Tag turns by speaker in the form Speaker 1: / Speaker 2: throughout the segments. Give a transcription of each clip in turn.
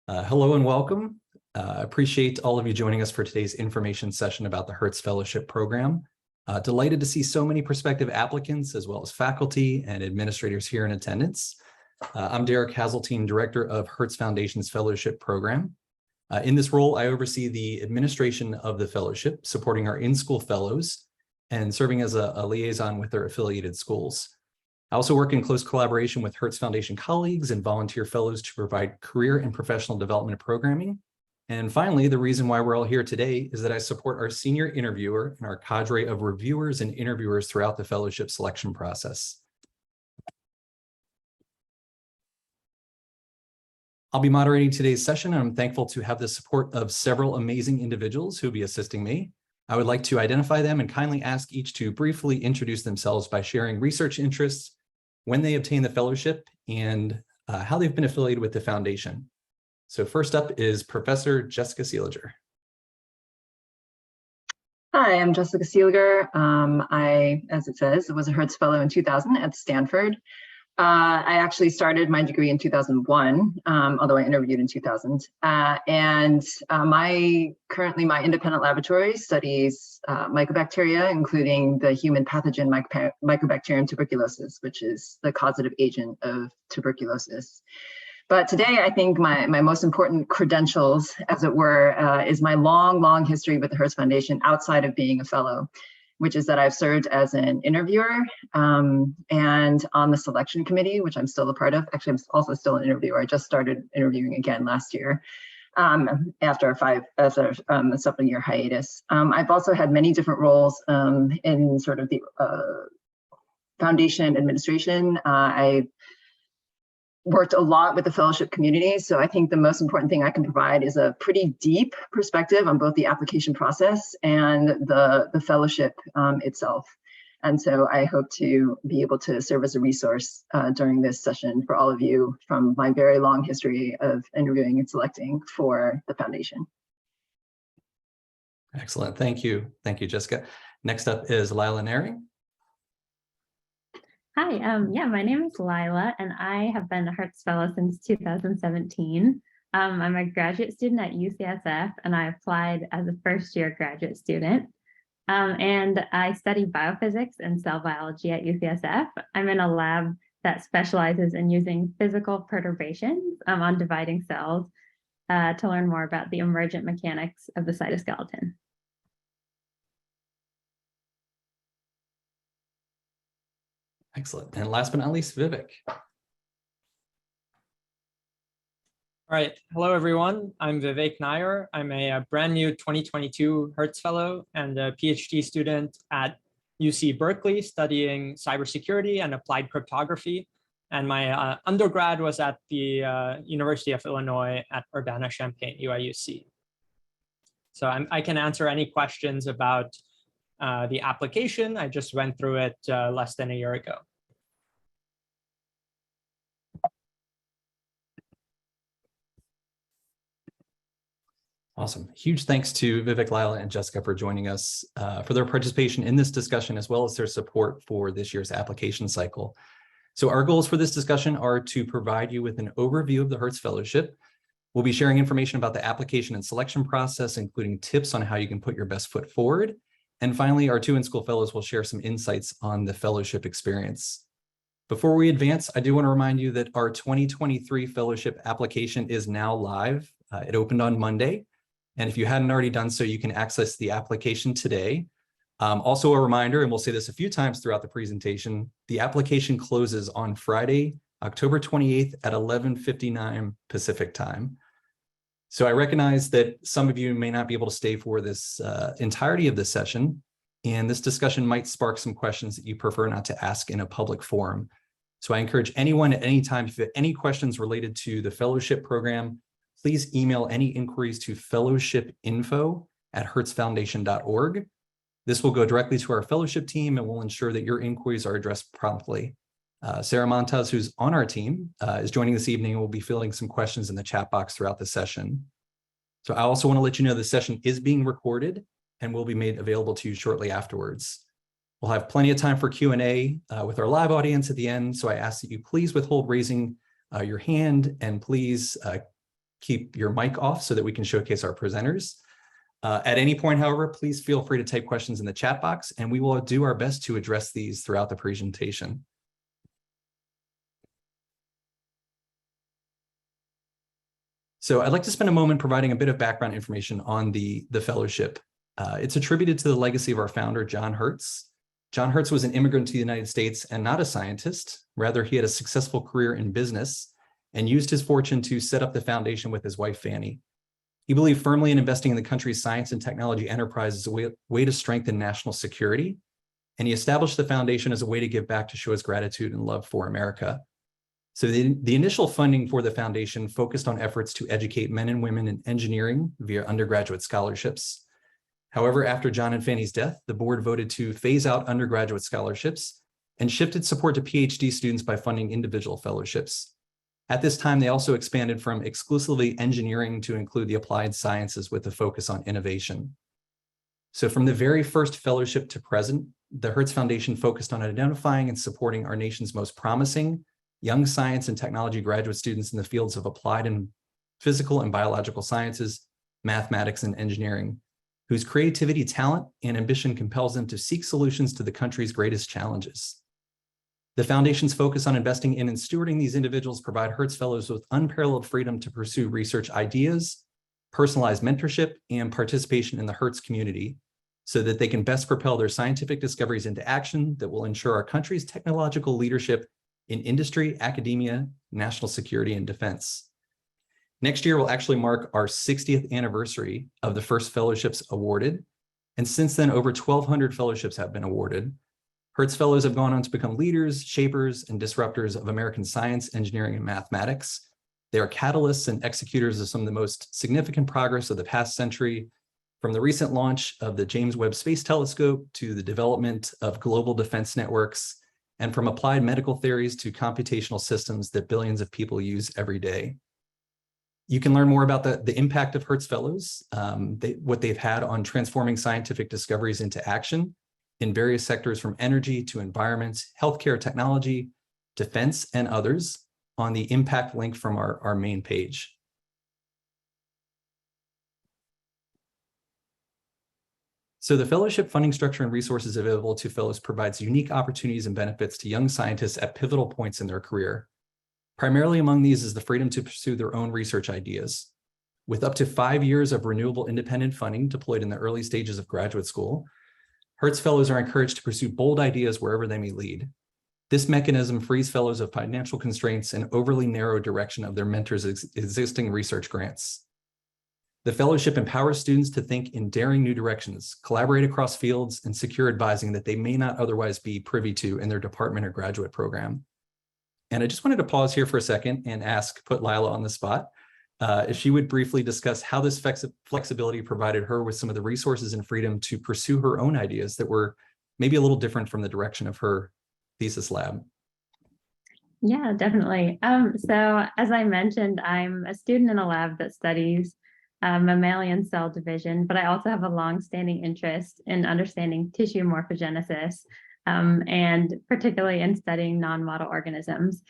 Speaker 1: Hello and welcome. Appreciate all of you joining us for today's information session about the Hertz Fellowship program. Delighted to see so many prospective applicants as well as faculty and administrators here in attendance. I'm Haseltine, Director of Hertz Foundation's Fellowship Program. In this role, I oversee the administration of the fellowship, supporting our in-school fellows and serving as a liaison with their affiliated schools. I also work in close collaboration with Hertz Foundation colleagues and volunteer fellows to provide career and professional development programming. And finally, the reason why we're all here today is that I support our senior interviewer and our cadre of reviewers and interviewers throughout the fellowship selection process. I'll be moderating today's session, and I'm thankful to have the support of several amazing individuals who will be assisting me. I would like to identify them and kindly ask each to briefly introduce themselves by sharing research interests, when they obtained the fellowship, and how they've been affiliated with the foundation. So first up is Professor Jessica Seeliger.
Speaker 2: Hi, I'm Jessica Seeliger. I, as it says, was a Hertz Fellow in 2000 at Stanford. I actually started my degree in 2001, although I interviewed in 2000. Currently my independent laboratory studies mycobacteria, including the human pathogen Mycobacterium tuberculosis, which is the causative agent of tuberculosis. But today, I think my most important credentials, as it were, is my long history with the Hertz Foundation outside of being a fellow, which is that I've served as an interviewer and on the selection committee, which I'm still a part of. Actually, I'm also still an interviewer. I just started interviewing again last year after a several-year hiatus. I've also had many different roles in sort of the foundation administration. I worked a lot with the fellowship community, so I think the most important thing I can provide is a pretty deep perspective on both the application process and the fellowship itself. And so I hope to be able to serve as a resource during this session for all of you from my very long history of interviewing and selecting for the foundation.
Speaker 1: Excellent, thank you. Thank you, Jessica. Next up is Lila Neahring.
Speaker 3: Hi, my name is Lila, and I have been a Hertz Fellow since 2017. I'm a graduate student at UCSF, and I applied as a first-year graduate student. And I study biophysics and cell biology at UCSF. I'm in a lab that specializes in using physical perturbations on dividing cells to learn more about the emergent mechanics of the cytoskeleton.
Speaker 1: Excellent. And last but not least, Vivek.
Speaker 4: All right. Hello, everyone. I'm Vivek Nair. I'm a brand new 2022 Hertz Fellow and a PhD student at UC Berkeley studying cybersecurity and applied cryptography. And my undergrad was at the University of Illinois at Urbana-Champaign, UIUC. So I can answer any questions about the application. I just went through it less than a year ago.
Speaker 1: Awesome. Huge thanks to Vivek, Lila, and Jessica for joining us for their participation in this discussion, as well as their support for this year's application cycle. So our goals for this discussion are to provide you with an overview of the Hertz Fellowship. We'll be sharing information about the application and selection process, including tips on how you can put your best foot forward. And finally, our two in-school fellows will share some insights on the fellowship experience. Before we advance, I do want to remind you that our 2023 fellowship application is now live. It opened on Monday. And if you hadn't already done so, you can access the application today. Also a reminder, and we'll say this a few times throughout the presentation, the application closes on Friday, October 28th at 11:59 Pacific time. So I recognize that some of you may not be able to stay for this entirety of this session, and this discussion might spark some questions that you prefer not to ask in a public forum. So I encourage anyone at any time, if you have any questions related to the fellowship program, please email any inquiries to fellowshipinfo@hertzfoundation.org. This will go directly to our fellowship team and will ensure that your inquiries are addressed promptly. Sarah Montez, who's on our team, is joining this evening and will be filling some questions in the chat box throughout the session. So I also want to let you know the session is being recorded and will be made available to you shortly afterwards. We'll have plenty of time for Q&A with our live audience at the end, so I ask that you please withhold raising your hand, and please keep your mic off so that we can showcase our presenters. At any point, however, please feel free to type questions in the chat box, and we will do our best to address these throughout the presentation. So I'd like to spend a moment providing a bit of background information on the fellowship. It's attributed to the legacy of our founder, John Hertz. John Hertz was an immigrant to the United States and not a scientist. Rather, he had a successful career in business and used his fortune to set up the foundation with his wife, Fanny. He believed firmly in investing in the country's science and technology enterprise as a way to strengthen national security. And he established the foundation as a way to give back to show his gratitude and love for America. So the initial funding for the foundation focused on efforts to educate men and women in engineering via undergraduate scholarships. However, after John and Fanny's death, the board voted to phase out undergraduate scholarships and shifted support to PhD students by funding individual fellowships. At this time, they also expanded from exclusively engineering to include the applied sciences with a focus on innovation. So from the very first fellowship to present, the Hertz Foundation focused on identifying and supporting our nation's most promising young science and technology graduate students in the fields of applied and physical and biological sciences, mathematics, and engineering, whose creativity, talent, and ambition compels them to seek solutions to the country's greatest challenges. The foundation's focus on investing in and stewarding these individuals provide Hertz Fellows with unparalleled freedom to pursue research ideas, personalized mentorship, and participation in the Hertz community so that they can best propel their scientific discoveries into action that will ensure our country's technological leadership in industry, academia, national security, and defense. Next year will actually mark our 60th anniversary of the first fellowships awarded. And since then, over 1,200 fellowships have been awarded. Hertz Fellows have gone on to become leaders, shapers, and disruptors of American science, engineering, and mathematics. They are catalysts and executors of some of the most significant progress of the past century, from the recent launch of the James Webb Space Telescope to the development of global defense networks, and from applied medical theories to computational systems that billions of people use every day. You can learn more about the impact of Hertz Fellows, what they've had on transforming scientific discoveries into action in various sectors from energy to environment, healthcare technology, defense, and others on the impact link from our main page. So the fellowship funding structure and resources available to fellows provides unique opportunities and benefits to young scientists at pivotal points in their career. Primarily among these is the freedom to pursue their own research ideas. With up to 5 years of renewable independent funding deployed in the early stages of graduate school, Hertz Fellows are encouraged to pursue bold ideas wherever they may lead. This mechanism frees fellows of financial constraints and overly narrow direction of their mentors' existing research grants. The fellowship empowers students to think in daring new directions, collaborate across fields, and secure advising that they may not otherwise be privy to in their department or graduate program. And I just wanted to pause here for a second and put Lila on the spot, if she would briefly discuss how this flexibility provided her with some of the resources and freedom to pursue her own ideas that were maybe a little different from the direction of her thesis lab.
Speaker 3: Yeah, definitely. So as I mentioned, I'm a student in a lab that studies mammalian cell division, but I also have a long-standing interest in understanding tissue morphogenesis, and particularly in studying non-model organisms.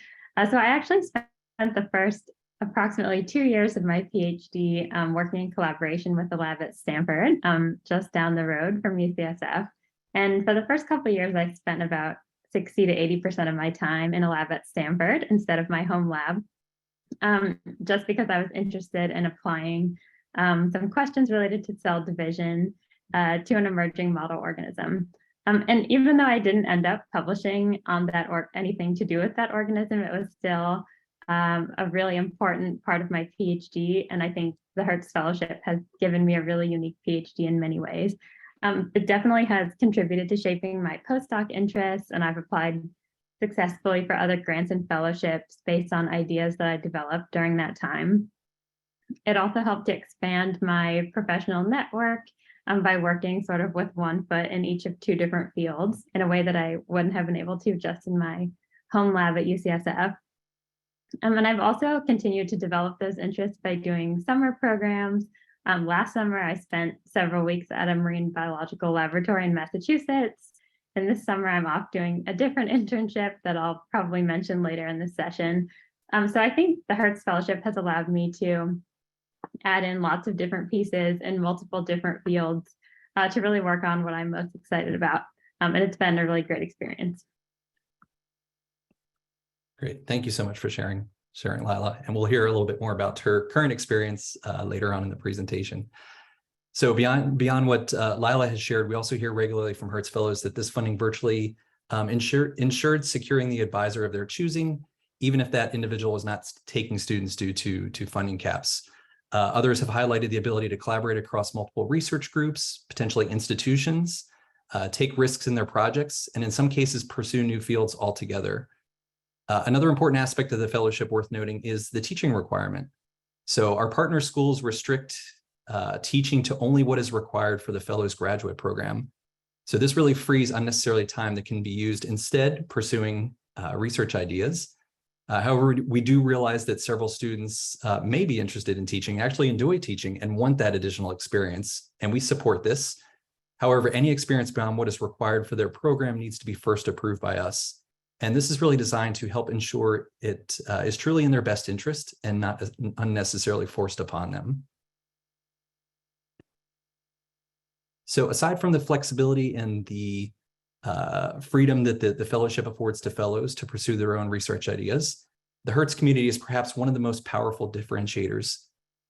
Speaker 3: So I actually spent the first approximately 2 years of my PhD working in collaboration with the lab at Stanford, just down the road from UCSF. And for the first couple of years, I spent about 60 to 80% of my time in a lab at Stanford instead of my home lab, just because I was interested in applying some questions related to cell division to an emerging model organism. And even though I didn't end up publishing on that or anything to do with that organism, it was still a really important part of my PhD. And I think the Hertz Fellowship has given me a really unique PhD in many ways. It definitely has contributed to shaping my postdoc interests, and I've applied successfully for other grants and fellowships based on ideas that I developed during that time. It also helped to expand my professional network by working sort of with one foot in each of 2 different fields in a way that I wouldn't have been able to just in my home lab at UCSF. And I've also continued to develop those interests by doing summer programs. Last summer, I spent several weeks at a marine biological laboratory in Massachusetts. And this summer, I'm off doing a different internship that I'll probably mention later in this session. So I think the Hertz Fellowship has allowed me to add in lots of different pieces in multiple different fields to really work on what I'm most excited about. And it's been a really great experience.
Speaker 1: Great. Thank you so much for sharing, Lila. And we'll hear a little bit more about her current experience later on in the presentation. So beyond what Lila has shared, we also hear regularly from Hertz Fellows that this funding virtually ensured securing the advisor of their choosing, even if that individual is not taking students due to funding caps. Others have highlighted the ability to collaborate across multiple research groups, potentially institutions, take risks in their projects, and in some cases pursue new fields altogether. Another important aspect of the fellowship worth noting is the teaching requirement. So our partner schools restrict teaching to only what is required for the Fellows Graduate Program. So this really frees unnecessarily time that can be used instead pursuing research ideas. However, we do realize that several students may be interested in teaching, actually enjoy teaching, and want that additional experience, and we support this. However, any experience beyond what is required for their program needs to be first approved by us. And this is really designed to help ensure it is truly in their best interest and not unnecessarily forced upon them. So aside from the flexibility and the freedom that the fellowship affords to fellows to pursue their own research ideas, the Hertz community is perhaps one of the most powerful differentiators.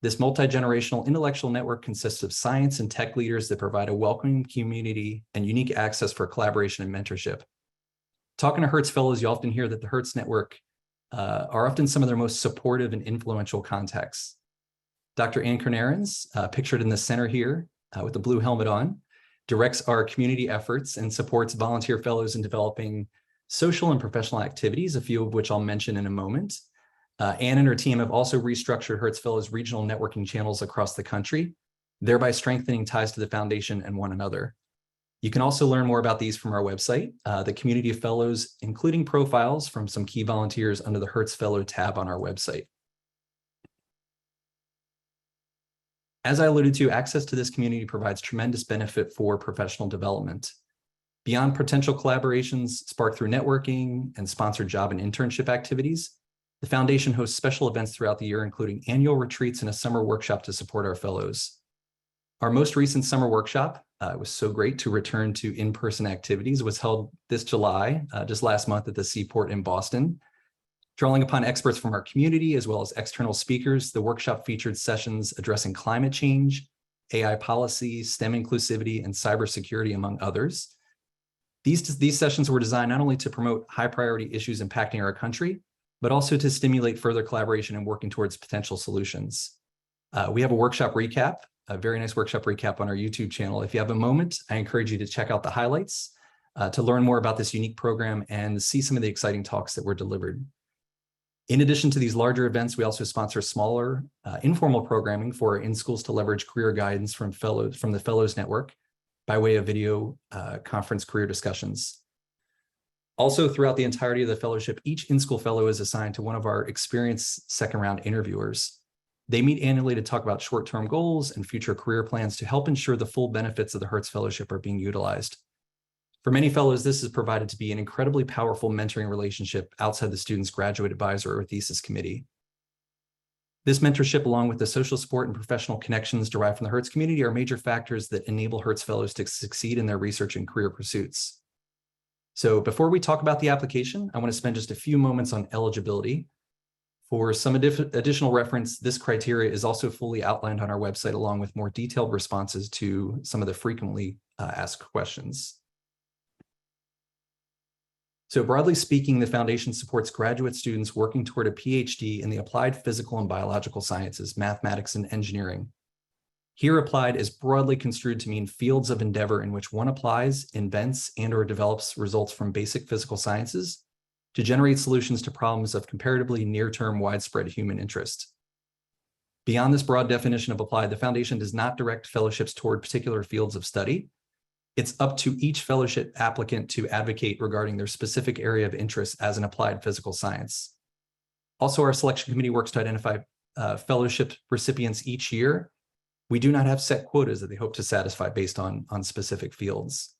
Speaker 1: This multi-generational intellectual network consists of science and tech leaders that provide a welcoming community and unique access for collaboration and mentorship. Talking to Hertz Fellows, you often hear that the Hertz network are often some of their most supportive and influential contacts. Dr. Ann Kornarens, pictured in the center here with the blue helmet on, directs our community efforts and supports volunteer fellows in developing social and professional activities, a few of which I'll mention in a moment. Ann and her team have also restructured Hertz Fellows' regional networking channels across the country, thereby strengthening ties to the foundation and one another. You can also learn more about these from our website, the Community of Fellows, including profiles from some key volunteers under the Hertz Fellow tab on our website. As I alluded to, access to this community provides tremendous benefit for professional development. Beyond potential collaborations sparked through networking and sponsored job and internship activities, the foundation hosts special events throughout the year, including annual retreats and a summer workshop to support our fellows. Our most recent summer workshop, it was so great to return to in-person activities, was held this July, just last month at the Seaport in Boston. Drawing upon experts from our community as well as external speakers, the workshop featured sessions addressing climate change, AI policy, STEM inclusivity, and cybersecurity, among others. These sessions were designed not only to promote high priority issues impacting our country, but also to stimulate further collaboration and working towards potential solutions. We have a workshop recap, a very nice workshop recap on our YouTube channel. If you have a moment, I encourage you to check out the highlights to learn more about this unique program and see some of the exciting talks that were delivered. In addition to these larger events, we also sponsor smaller informal programming for in-schools to leverage career guidance from the Fellows Network by way of video conference career discussions. Also, throughout the entirety of the fellowship, each in-school fellow is assigned to one of our experienced second-round interviewers. They meet annually to talk about short-term goals and future career plans to help ensure the full benefits of the Hertz Fellowship are being utilized. For many fellows, this is provided to be an incredibly powerful mentoring relationship outside the student's graduate advisor or thesis committee. This mentorship, along with the social support and professional connections derived from the Hertz community, are major factors that enable Hertz Fellows to succeed in their research and career pursuits. So before we talk about the application, I want to spend just a few moments on eligibility. For some additional reference, this criteria is also fully outlined on our website, along with more detailed responses to some of the frequently asked questions. So broadly speaking, the foundation supports graduate students working toward a PhD in the applied physical and biological sciences, mathematics, and engineering. Here, applied is broadly construed to mean fields of endeavor in which one applies, invents, and/or develops results from basic physical sciences to generate solutions to problems of comparatively near-term widespread human interest. Beyond this broad definition of applied, the foundation does not direct fellowships toward particular fields of study. It's up to each fellowship applicant to advocate regarding their specific area of interest as an applied physical science. Also, our selection committee works to identify fellowship recipients each year. We do not have set quotas that they hope to satisfy based on specific fields.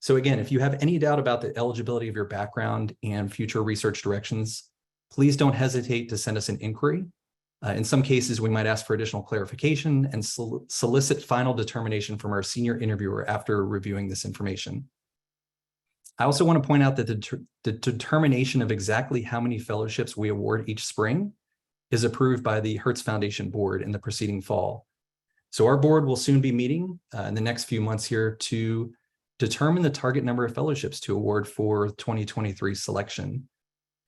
Speaker 1: So again, if you have any doubt about the eligibility of your background and future research directions, please don't hesitate to send us an inquiry. In some cases, we might ask for additional clarification and solicit final determination from our senior interviewer after reviewing this information. I also want to point out that the determination of exactly how many fellowships we award each spring is approved by the Hertz Foundation board in the preceding fall. So our board will soon be meeting in the next few months here to determine the target number of fellowships to award for 2023 selection.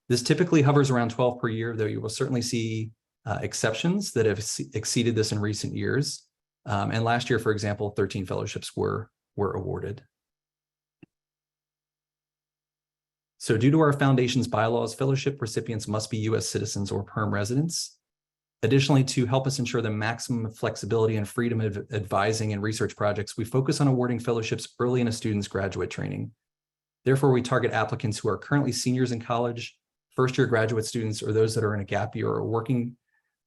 Speaker 1: This typically hovers around 12 per year, though you will certainly see exceptions that have exceeded this in recent years. And last year, for example, 13 fellowships were awarded. So due to our foundation's bylaws, fellowship recipients must be U.S. citizens or perm residents. Additionally, to help us ensure the maximum flexibility and freedom of advising and research projects, we focus on awarding fellowships early in a student's graduate training. Therefore, we target applicants who are currently seniors in college, first-year graduate students, or those that are in a gap year or working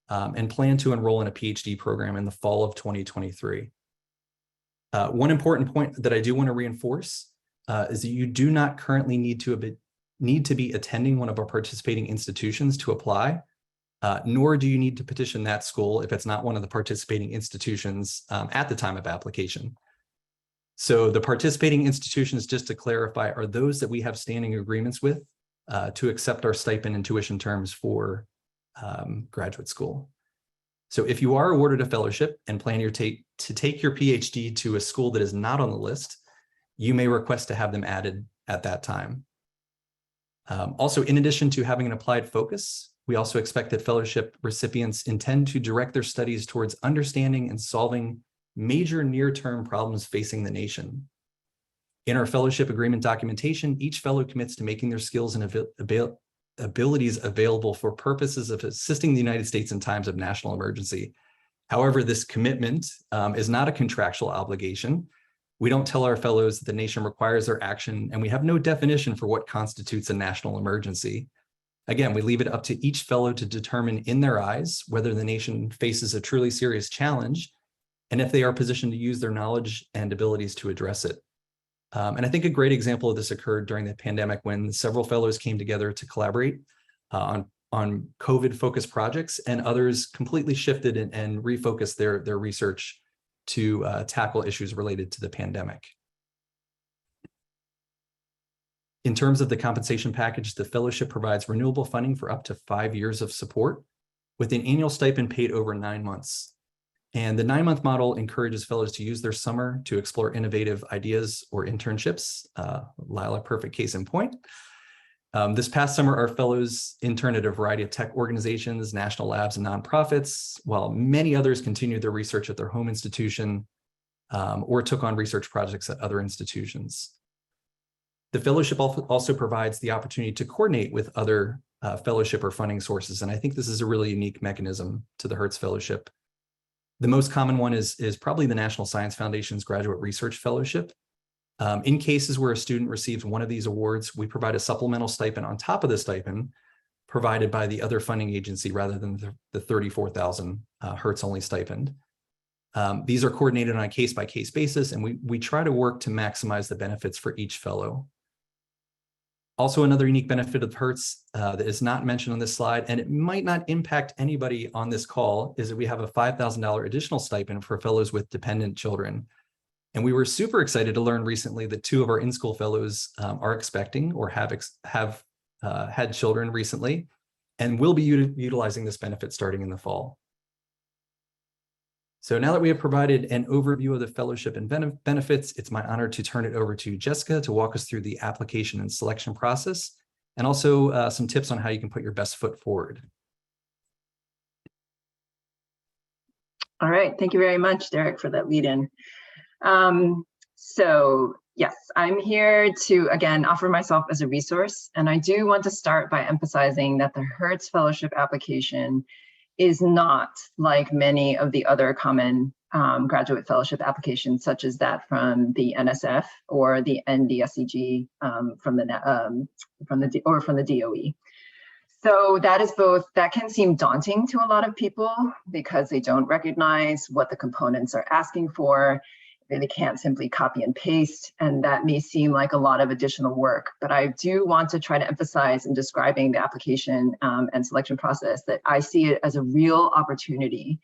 Speaker 1: and plan to enroll in a PhD program in the fall of 2023. One important point that I do want to reinforce is that you do not currently need to be attending one of our participating institutions to apply, nor do you need to petition that school if it's not one of the participating institutions at the time of application. So the participating institutions, just to clarify, are those that we have standing agreements with to accept our stipend and tuition terms for graduate school. So if you are awarded a fellowship and plan to take your PhD to a school that is not on the list, you may request to have them added at that time. Also, in addition to having an applied focus, we also expect that fellowship recipients intend to direct their studies towards understanding and solving major near-term problems facing the nation. In our fellowship agreement documentation, each fellow commits to making their skills and abilities available for purposes of assisting the United States in times of national emergency. However, this commitment is not a contractual obligation. We don't tell our fellows that the nation requires their action, and we have no definition for what constitutes a national emergency. Again, we leave it up to each fellow to determine in their eyes whether the nation faces a truly serious challenge and if they are positioned to use their knowledge and abilities to address it. And I think a great example of this occurred during the pandemic when several fellows came together to collaborate on COVID-focused projects, and others completely shifted and refocused their research to tackle issues related to the pandemic. In terms of the compensation package, the fellowship provides renewable funding for up to 5 years of support with an annual stipend paid over 9 months. And the 9-month model encourages fellows to use their summer to explore innovative ideas or internships. Lila, perfect case in point. This past summer, our fellows interned at a variety of tech organizations, national labs, and nonprofits, while many others continued their research at their home institution or took on research projects at other institutions. The fellowship also provides the opportunity to coordinate with other fellowship or funding sources, and I think this is a really unique mechanism to the Hertz Fellowship. The most common one is probably the National Science Foundation's Graduate Research Fellowship. In cases where a student receives one of these awards, we provide a supplemental stipend on top of the stipend provided by the other funding agency rather than the $34,000 Hertz-only stipend. These are coordinated on a case-by-case basis, and we try to work to maximize the benefits for each fellow. Also, another unique benefit of Hertz that is not mentioned on this slide, and it might not impact anybody on this call, is that we have a $5,000 additional stipend for fellows with dependent children. And we were super excited to learn recently that 2 of our in-school fellows are expecting or have had children recently, and will be utilizing this benefit starting in the fall. So now that we have provided an overview of the fellowship and benefits, it's my honor to turn it over to Jessica to walk us through the application and selection process, and also some tips on how you can put your best foot forward.
Speaker 2: All right, thank you very much, Derek, for that lead-in. So yes, I'm here to, again, offer myself as a resource, and I do want to start by emphasizing that the Hertz Fellowship application is not like many of the other common graduate fellowship applications, such as that from the NSF or the NDSCG from the DOE. So that is both, that can seem daunting to a lot of people because they don't recognize what the components are asking for. really can't simply copy and paste, and that may seem like a lot of additional work, but I do want to try to emphasize in describing the application and selection process that I see it as a real opportunity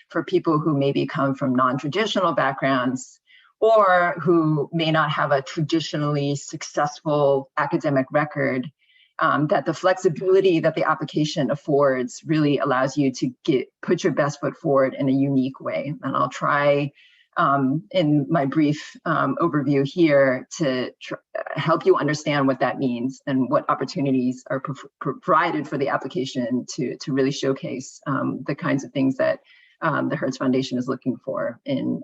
Speaker 2: for people who maybe come from non-traditional backgrounds or who may not have a traditionally successful academic record, that the flexibility that the application affords really allows you to put your best foot forward in a unique way. And I'll try in my brief overview here to help you understand what that means and what opportunities are provided for the application to really showcase the kinds of things that the Hertz Foundation is looking for in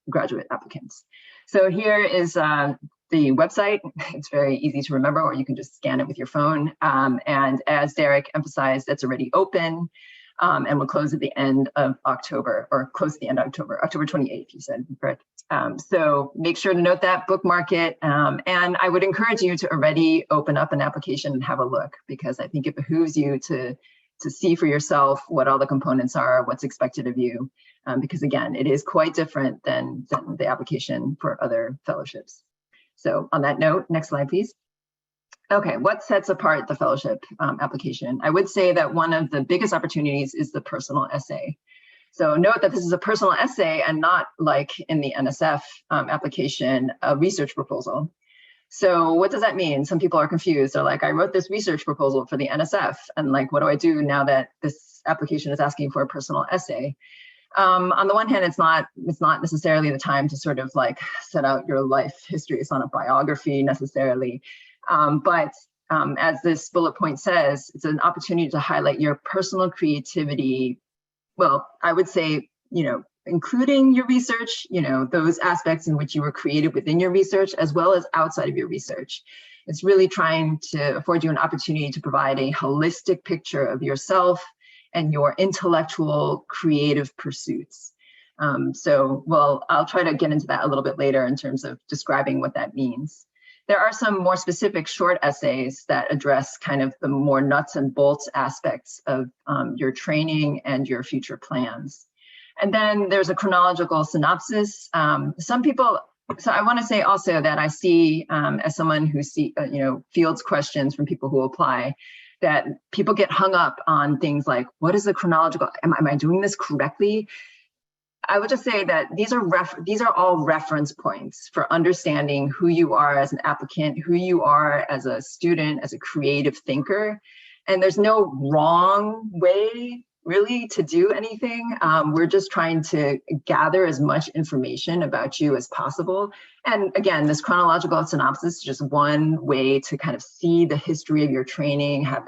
Speaker 2: graduate applicants. So here is the website. It's very easy to remember, or you can just scan it with your phone. And as Derek emphasized, it's already open and will close at the end of October, or close at the end of October, October 28th, you said, correct? So make sure to note that, bookmark it. And I would encourage you to already open up an application and have a look, because I think it behooves you to see for yourself what all the components are, what's expected of you, because again, it is quite different than the application for other fellowships. So on that note, next slide, please. Okay, what sets apart the fellowship application? I would say that one of the biggest opportunities is the personal essay. So note that this is a personal essay and not like in the NSF application, a research proposal. So what does that mean? Some people are confused. They're like, I wrote this research proposal for the NSF, and like, what do I do now that this application is asking for a personal essay? On the one hand, it's not necessarily the time to sort of like set out your life history. It's not a biography necessarily, but as this bullet point says, it's an opportunity to highlight your personal creativity. Well, I would say, including your research, those aspects in which you were creative within your research, as well as outside of your research. It's really trying to afford you an opportunity to provide a holistic picture of yourself and your intellectual creative pursuits. I'll try to get into that a little bit later in terms of describing what that means. There are some more specific short essays that address kind of the more nuts and bolts aspects of your training and your future plans. And then there's a chronological synopsis. Some people, so I want to say also that I see, as someone who fields questions from people who apply, that people get hung up on things like, what is the chronological, am I doing this correctly? I would just say that these are all reference points for understanding who you are as an applicant, who you are as a student, as a creative thinker. And there's no wrong way really to do anything. We're just trying to gather as much information about you as possible. And again, this chronological synopsis is just one way to kind of see the history of your training, have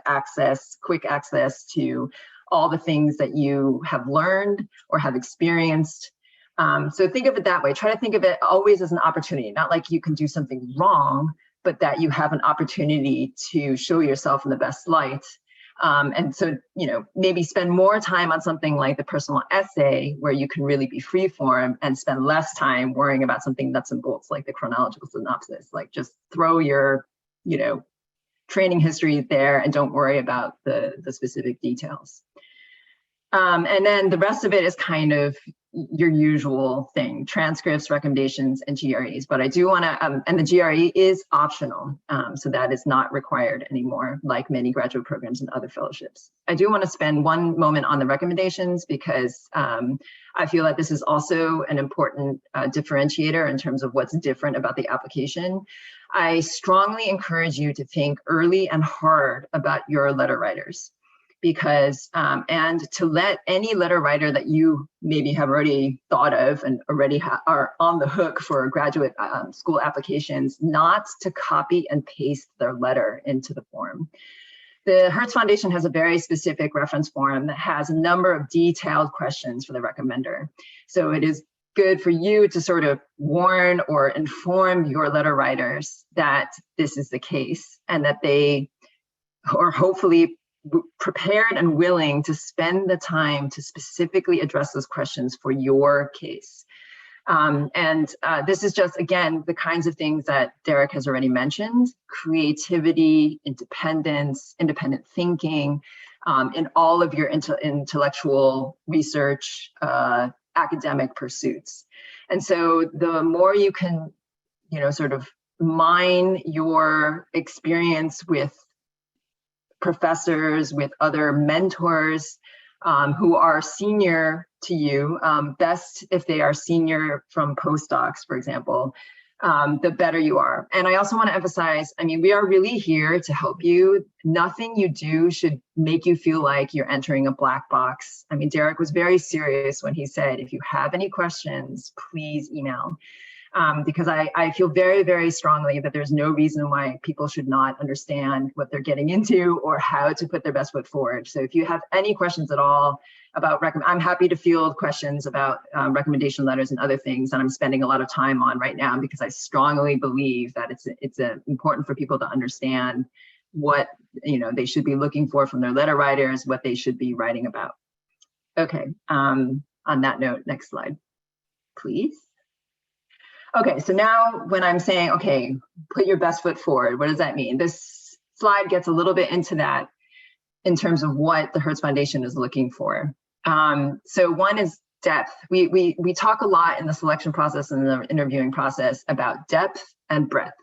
Speaker 2: quick access to all the things that you have learned or have experienced. So think of it that way. Try to think of it always as an opportunity, not like you can do something wrong, but that you have an opportunity to show yourself in the best light. And so, maybe spend more time on something like the personal essay, where you can really be free form, and spend less time worrying about something nuts and bolts like the chronological synopsis. Like, just throw your, training history there and don't worry about the specific details. And then the rest of it is kind of your usual thing: transcripts, recommendations, and GREs. But I do want to, and the GRE is optional, so that is not required anymore, like many graduate programs and other fellowships. I do want to spend one moment on the recommendations, because I feel that this is also an important differentiator in terms of what's different about the application. I strongly encourage you to think early and hard about your letter writers, because and to let any letter writer that you maybe have already thought of and already are on the hook for graduate school applications, not to copy and paste their letter into the form. The Hertz Foundation has a very specific reference form that has a number of detailed questions for the recommender. So it is good for you to sort of warn or inform your letter writers that this is the case, and that they are hopefully prepared and willing to spend the time to specifically address those questions for your case. This is just, again, the kinds of things that Derek has already mentioned: creativity, independence, independent thinking, in all of your intellectual research academic pursuits. And so the more you can, sort of mine your experience with professors, with other mentors who are senior to you, best if they are senior from postdocs, for example, the better you are. And I also want to emphasize, we are really here to help you. Nothing you do should make you feel like you're entering a black box. Derek was very serious when he said, if you have any questions, please email. Because I feel very, very strongly that there's no reason why people should not understand what they're getting into or how to put their best foot forward. So if you have any questions at all about, I'm happy to field questions about recommendation letters and other things that I'm spending a lot of time on right now, because I strongly believe that it's important for people to understand what they should be looking for from their letter writers, what they should be writing about. Okay, on that note, next slide, please. Okay, so now when I'm saying, okay, put your best foot forward, what does that mean? This slide gets a little bit into that in terms of what the Hertz Foundation is looking for. So one is depth. We talk a lot in the selection process and the interviewing process about depth and breadth.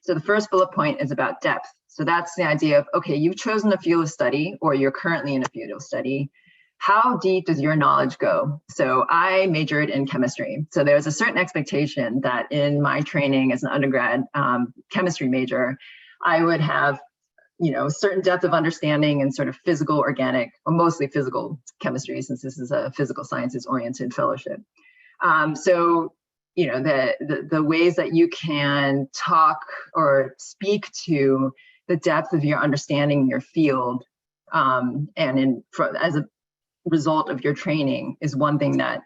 Speaker 2: So the first bullet point is about depth. So that's the idea of, okay, you've chosen a field of study, or you're currently in a field of study. How deep does your knowledge go? So I majored in chemistry. So there's a certain expectation that in my training as an undergrad chemistry major, I would have, a certain depth of understanding in sort of physical, organic, or mostly physical chemistry, since this is a physical sciences oriented fellowship. So, the ways that you can talk or speak to the depth of your understanding in your field, as a result of your training is one thing that,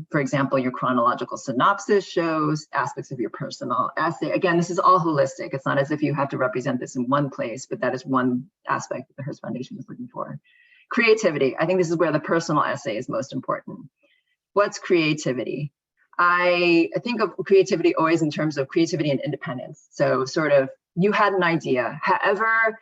Speaker 2: for example, your chronological synopsis shows, aspects of your personal essay. Again, this is all holistic. It's not as if you have to represent this in one place, but that is one aspect that the Hertz Foundation is looking for. Creativity. I think this is where the personal essay is most important. What's creativity? I think of creativity always in terms of creativity and independence. So sort of, you had an idea, however,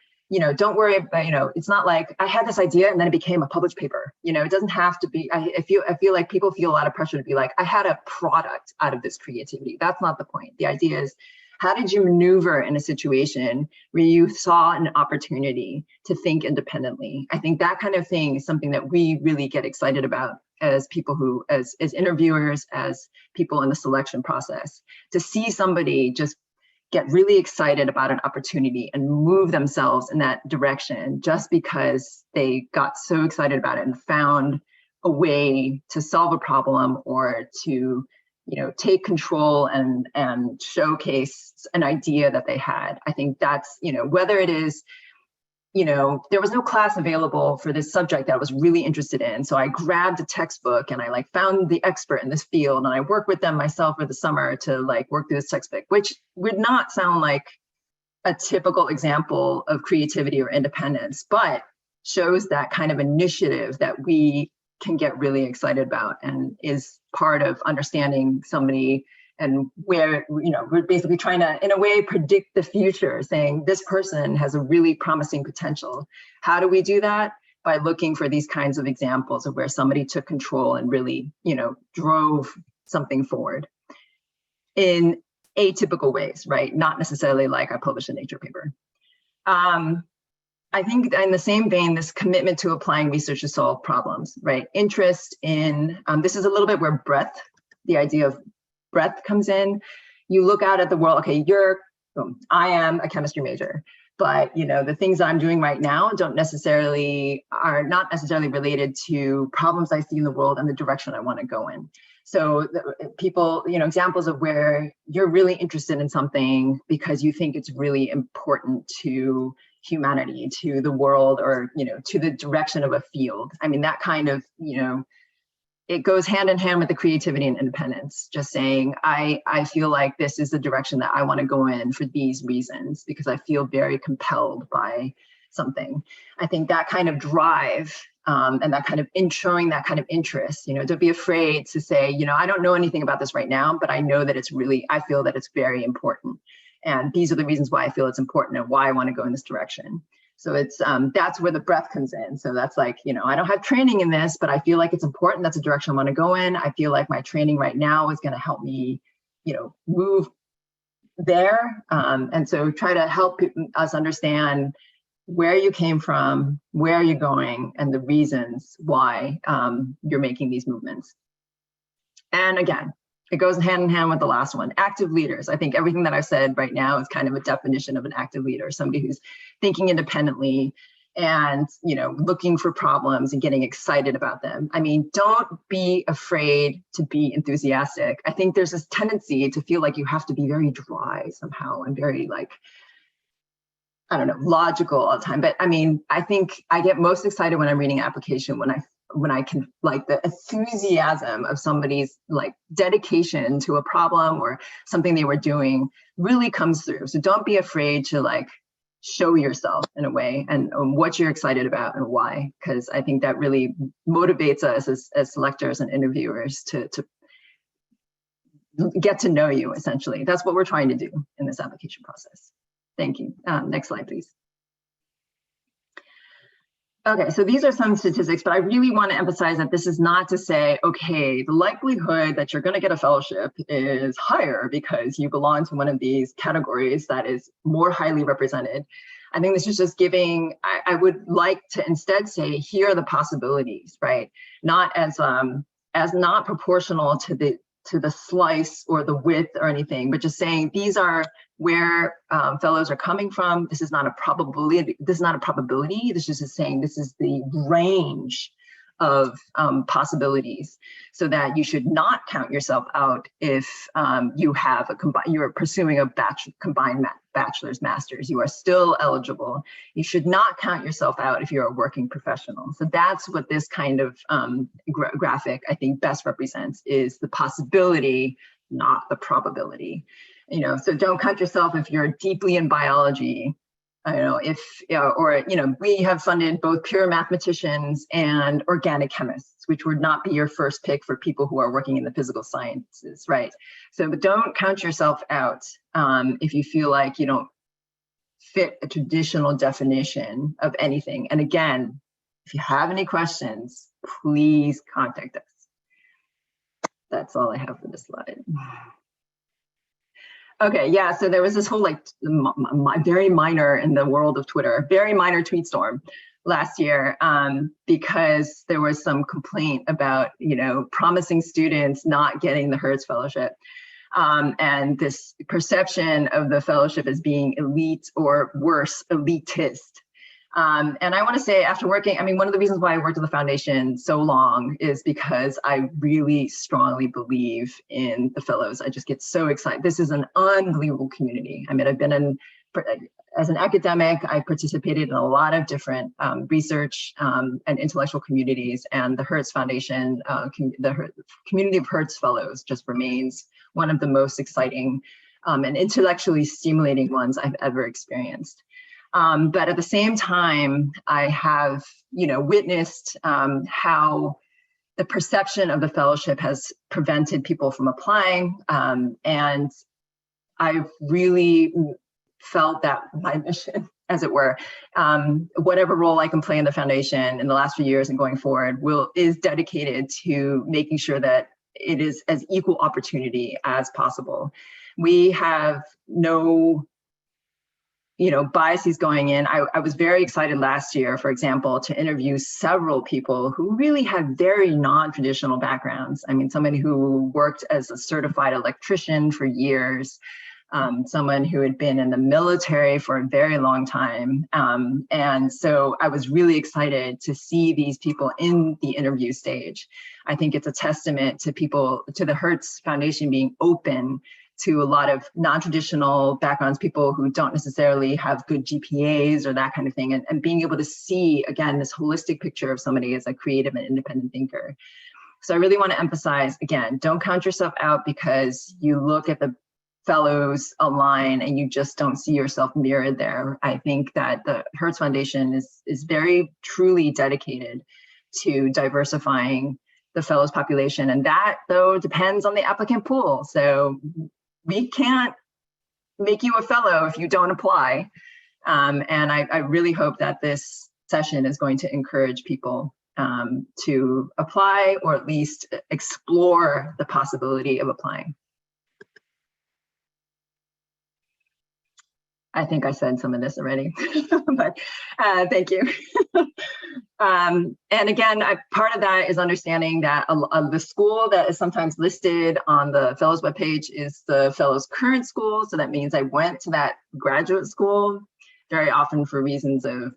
Speaker 2: don't worry about, it's not like I had this idea and then it became a published paper. It doesn't have to be, I feel like people feel a lot of pressure to be like, I had a product out of this creativity. That's not the point. The idea is, how did you maneuver in a situation where you saw an opportunity to think independently? I think that kind of thing is something that we really get excited about as people who, as interviewers, as people in the selection process, to see somebody just get really excited about an opportunity and move themselves in that direction just because they got so excited about it and found a way to solve a problem or to, take control and showcase an idea that they had. I think that's, whether it is, there was no class available for this subject that I was really interested in. So I grabbed a textbook and I found the expert in this field and I worked with them myself for the summer to work through this textbook, which would not sound like a typical example of creativity or independence, but shows that kind of initiative that we can get really excited about and is part of understanding somebody and where, we're basically trying to, in a way, predict the future, saying this person has a really promising potential. How do we do that? By looking for these kinds of examples of where somebody took control and really, drove something forward in atypical ways, right? Not necessarily like I published a Nature paper. I think in the same vein, this commitment to applying research to solve problems, right? Interest in, this is a little bit where breadth, the idea of breadth comes in. You look out at the world, okay, I am a chemistry major, but the things that I'm doing right now are not necessarily related to problems I see in the world and the direction I want to go in. So people, examples of where you're really interested in something because you think it's really important to humanity, to the world, or, to the direction of a field. I mean, that kind of, it goes hand in hand with the creativity and independence, just saying, I feel like this is the direction that I want to go in for these reasons, because I feel very compelled by something. I think that kind of drive and that kind of showing that kind of interest, don't be afraid to say, I don't know anything about this right now, but I know that I feel that it's very important. And these are the reasons why I feel it's important and why I want to go in this direction. So it's that's where the breadth comes in. So that's like, you know, I don't have training in this, but I feel like it's important. That's a direction I want to go in. I feel like my training right now is going to help me, you know, move there. And so try to help us understand where you came from, where you're going, and the reasons why you're making these movements. And again, it goes hand in hand with the last one, active leaders. I think everything that I've said right now is kind of a definition of an active leader, somebody who's thinking independently and, you know, looking for problems and getting excited about them. I mean, don't be afraid to be enthusiastic. I think there's this tendency to feel like you have to be very dry somehow and very like, I don't know, logical all the time. But I mean, I think I get most excited when I'm reading an application, when I can, like, the enthusiasm of somebody's like dedication to a problem or something they were doing really comes through. So don't be afraid to like show yourself in a way and what you're excited about and why, because I think that really motivates us as selectors and interviewers to get to know you, essentially. That's what we're trying to do in this application process. Thank you. Next slide, please. Okay, so these are some statistics, but I really want to emphasize that this is not to say, okay, the likelihood that you're going to get a fellowship is higher because you belong to one of these categories that is more highly represented. I think this is just giving, I would like to instead say, here are the possibilities, right? Not as not proportional to the slice or the width or anything, but just saying these are where fellows are coming from. This is not a probability. This is not a probability. This is just saying this is the range of possibilities, so that you should not count yourself out if you have you're pursuing a combined bachelor's master's. You are still eligible. You should not count yourself out if you're a working professional. So that's what this kind of graphic, I think, best represents, is the possibility, not the probability. You know, so don't count yourself if you're deeply in biology. I don't know if, or, you know, we have funded both pure mathematicians and organic chemists, which would not be your first pick for people who are working in the physical sciences, right? So, but don't count yourself out if you feel like you don't fit a traditional definition of anything. And again, if you have any questions, please contact us. That's all I have for this slide. Okay, yeah, so there was this whole like very minor in the world of Twitter, very minor tweet storm last year because there was some complaint about, you know, promising students not getting the Hertz Fellowship and this perception of the fellowship as being elite or worse, elitist. And I want to say, after working, I mean, one of the reasons why I worked at the foundation so long is because I really strongly believe in the fellows. I just get so excited. This is an unbelievable community. I mean, I've been as an academic, I participated in a lot of different research and intellectual communities, and the Hertz Foundation, the community of Hertz Fellows just remains one of the most exciting and intellectually stimulating ones I've ever experienced. But at the same time, I have, you know, witnessed how the perception of the fellowship has prevented people from applying. And I've really felt that my mission, as it were, whatever role I can play in the foundation in the last few years and going forward is dedicated to making sure that it is as equal opportunity as possible. We have no, you know, biases going in. I was very excited last year, for example, to interview several people who really had very non-traditional backgrounds. I mean, somebody who worked as a certified electrician for years, someone who had been in the military for a very long time. And so I was really excited to see these people in the interview stage. I think it's a testament to people, to the Hertz Foundation being open to a lot of non-traditional backgrounds, people who don't necessarily have good GPAs or that kind of thing, and being able to see, again, this holistic picture of somebody as a creative and independent thinker. So I really want to emphasize, again, don't count yourself out because you look at the fellows online and you just don't see yourself mirrored there. I think that the Hertz Foundation is very truly dedicated to diversifying the fellows population. And that, though, depends on the applicant pool. So we can't make you a fellow if you don't apply. And I really hope that this session is going to encourage people to apply, or at least explore the possibility of applying. I think I said some of this already, but thank you. And again, part of that is understanding that the school that is sometimes listed on the Fellows webpage is the Fellows' current school. So that means I went to that graduate school very often for reasons of,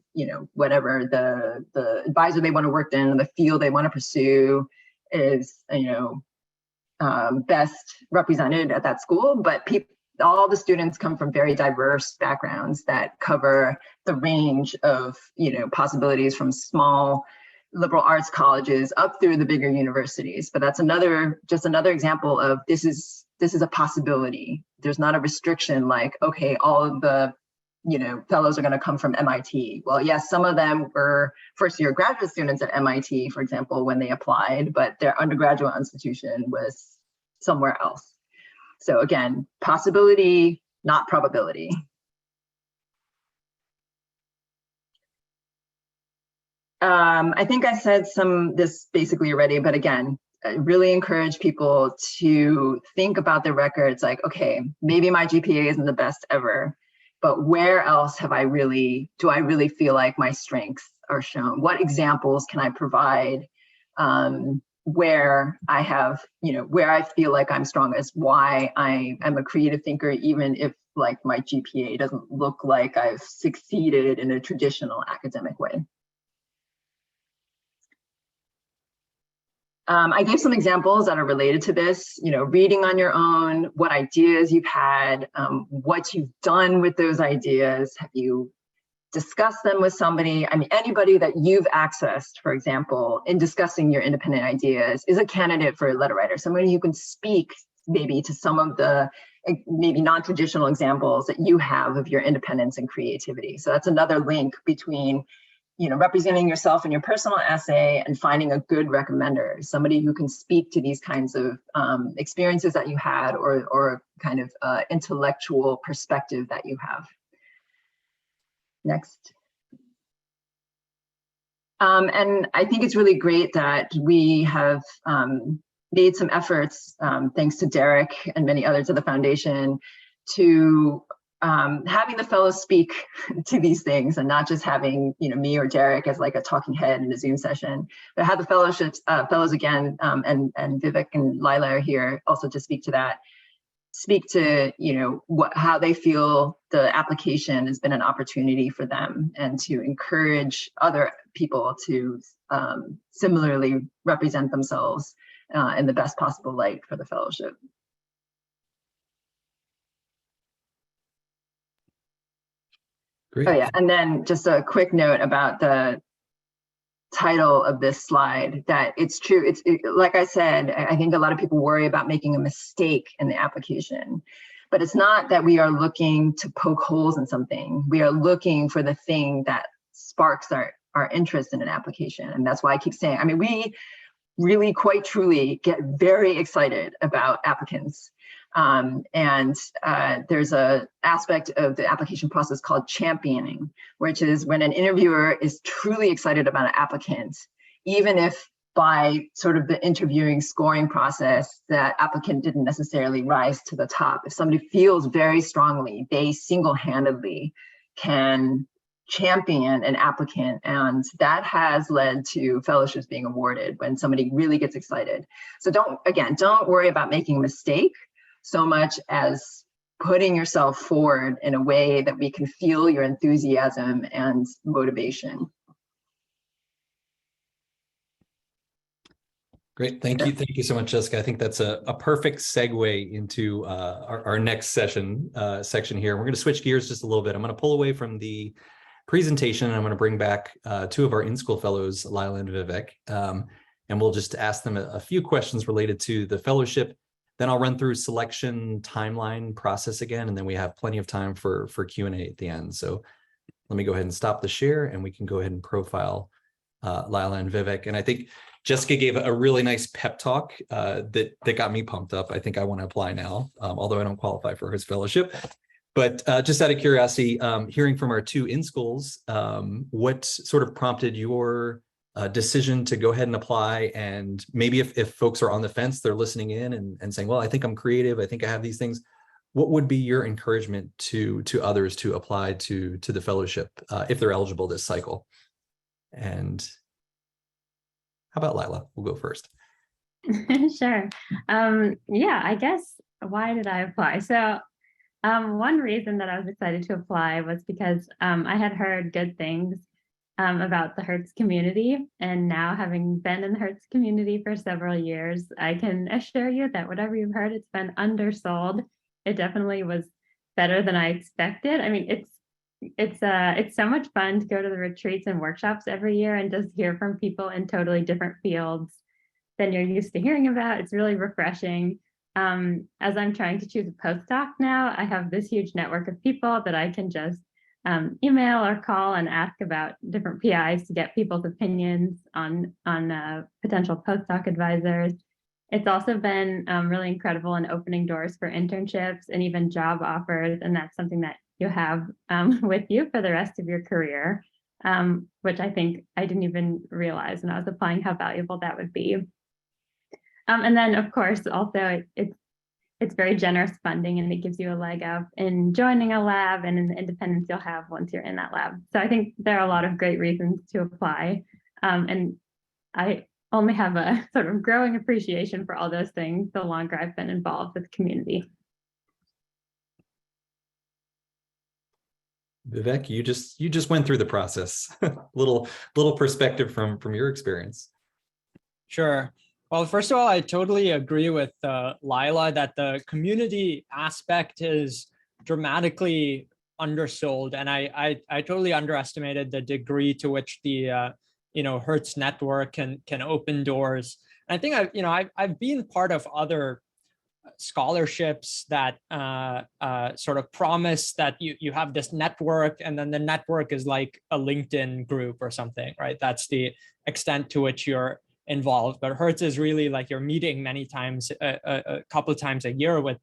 Speaker 2: whatever the advisor they want to work in, the field they want to pursue is, best represented at that school. But all the students come from very diverse backgrounds that cover the range of, possibilities from small liberal arts colleges up through the bigger universities. But that's just another example of this is a possibility. There's not a restriction like, okay, all of the, fellows are going to come from MIT. Well, yes, some of them were first-year graduate students at MIT, for example, when they applied, but their undergraduate institution was somewhere else. So again, possibility, not probability. I think I said this basically already, but again, I really encourage people to think about their records like, okay, maybe my GPA isn't the best ever, but where else do I really feel like my strengths are shown? What examples can I provide where I have, where I feel like I'm strongest, why I am a creative thinker, even if like my GPA doesn't look like I've succeeded in a traditional academic way. I gave some examples that are related to this, reading on your own, what ideas you've had, what you've done with those ideas. Have you discussed them with somebody? I mean, anybody that you've accessed, for example, in discussing your independent ideas is a candidate for a letter writer, somebody who can speak maybe to some of the maybe non-traditional examples that you have of your independence and creativity. So that's another link between representing yourself in your personal essay and finding a good recommender, somebody who can speak to these kinds of experiences that you had, or kind of intellectual perspective that you have. Next. And I think it's really great that we have made some efforts, thanks to Derek and many others of the foundation, to having the fellows speak to these things, and not just having me or Derek as like a talking head in a Zoom session, but have the fellows again, and Vivek and Lila are here also to speak to that. Speak to how they feel the application has been an opportunity for them, and to encourage other people to similarly represent themselves in the best possible light for the fellowship.
Speaker 1: Great.
Speaker 2: Oh yeah, and then just a quick note about the title of this slide, that it's true. Like I said, I think a lot of people worry about making a mistake in the application, but it's not that we are looking to poke holes in something. We are looking for the thing that sparks our interest in an application. And that's why I keep saying, I mean, we really quite truly get very excited about applicants. There's a aspect of the application process called championing, which is when an interviewer is truly excited about an applicant, even if by sort of the interviewing scoring process, that applicant didn't necessarily rise to the top. If somebody feels very strongly, they single-handedly can champion an applicant, and that has led to fellowships being awarded when somebody really gets excited. So don't worry about making a mistake so much as putting yourself forward in a way that we can feel your enthusiasm and motivation.
Speaker 1: Great, thank you so much, Jessica. I think that's a perfect segue into our next section here. We're going to switch gears just a little bit. I'm going to pull away from the presentation, and I'm going to bring back two of our in-school fellows, Lila and Vivek, and we'll just ask them a few questions related to the fellowship. Then I'll run through selection timeline process again, and then we have plenty of time for Q&A at the end. So let me go ahead and stop the share, and we can go ahead and profile Lila and Vivek. And I think Jessica gave a really nice pep talk that got me pumped up. I think I want to apply now, although I don't qualify for Hertz Fellowship. But just out of curiosity, hearing from our two in-schools, what sort of prompted your decision to go ahead and apply? And maybe if folks are on the fence, they're listening in and saying, well, I think I'm creative, I think I have these things. What would be your encouragement to others to apply to the fellowship if they're eligible this cycle? And how about Lila? We'll go first.
Speaker 3: Sure. Yeah, I guess, why did I apply? So one reason that I was excited to apply was because I had heard good things about the Hertz community. And now, having been in the Hertz community for several years, I can assure you that whatever you've heard, it's been undersold. It definitely was better than I expected. I mean, it's so much fun to go to the retreats and workshops every year and just hear from people in totally different fields than you're used to hearing about. It's really refreshing. As I'm trying to choose a postdoc now, I have this huge network of people that I can just email or call and ask about different PIs to get people's opinions on potential postdoc advisors. It's also been really incredible in opening doors for internships and even job offers, and that's something that you have with you for the rest of your career, which I think I didn't even realize when I was applying how valuable that would be. And then, of course, also it's very generous funding, and it gives you a leg up in joining a lab and in the independence you'll have once you're in that lab. So I think there are a lot of great reasons to apply. And I only have a sort of growing appreciation for all those things the longer I've been involved with the community.
Speaker 1: Vivek, you just went through the process. little perspective from your experience.
Speaker 4: Sure. Well, first of all, I totally agree with Lila that the community aspect is dramatically undersold, and I totally underestimated the degree to which the Hertz network can open doors. And I think I've been part of other scholarships that sort of promise that you have this network, and then the network is like a LinkedIn group or something, right? That's the extent to which you're involved. But Hertz is really like you're meeting many times, a couple of times a year with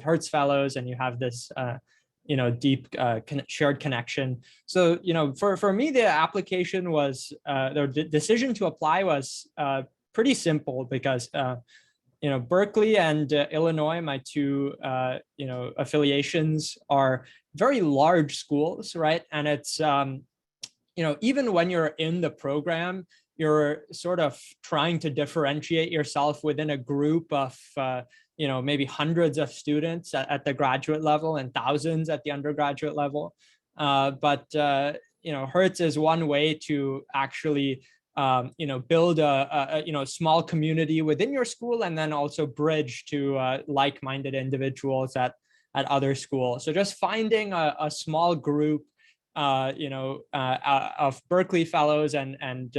Speaker 4: Hertz fellows, and you have this deep shared connection. So for me, the application was the decision to apply was pretty simple, because Berkeley and Illinois, my two affiliations, are very large schools, right? And it's even when you're in the program, you're sort of trying to differentiate yourself within a group of maybe hundreds of students at the graduate level and thousands at the undergraduate level. But Hertz is one way to actually build a small community within your school, and then also bridge to like-minded individuals at other schools. So just finding a small group of Berkeley fellows and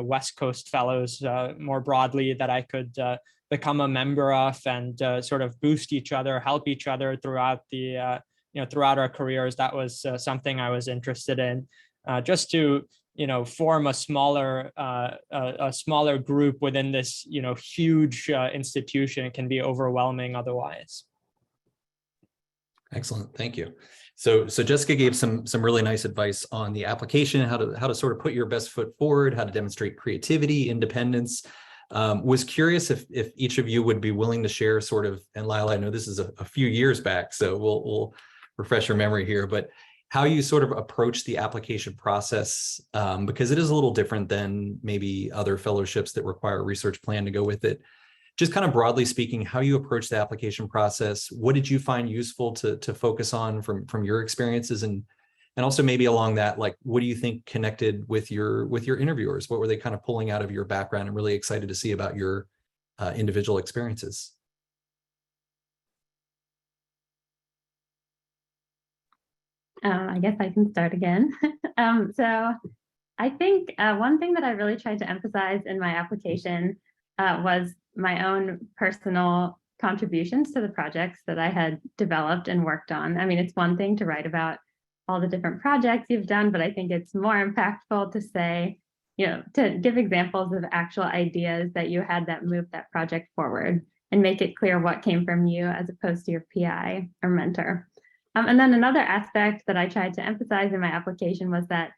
Speaker 4: West Coast fellows more broadly that I could become a member of, and sort of boost each other, help each other throughout the throughout our careers. That was something I was interested in, just to form a smaller group within this huge institution. It can be overwhelming otherwise.
Speaker 1: Excellent, thank you. So Jessica gave some really nice advice on the application, how to sort of put your best foot forward, how to demonstrate creativity, independence. Was curious if each of you would be willing to share sort of, and Lila, I know this is a few years back, so we'll refresh your memory here, but how you sort of approach the application process, because it is a little different than maybe other fellowships that require a research plan to go with it. Just kind of broadly speaking, how you approach the application process. What did you find useful to focus on from your experiences, and also maybe along that, like, what do you think connected with your interviewers? What were they kind of pulling out of your background and really excited to see about your individual experiences?
Speaker 3: I guess I can start again. So I think one thing that I really tried to emphasize in my application was my own personal contributions to the projects that I had developed and worked on. I mean, it's one thing to write about all the different projects you've done, but I think it's more impactful to say, to give examples of actual ideas that you had that moved that project forward, and make it clear what came from you as opposed to your PI or mentor. And then another aspect that I tried to emphasize in my application was that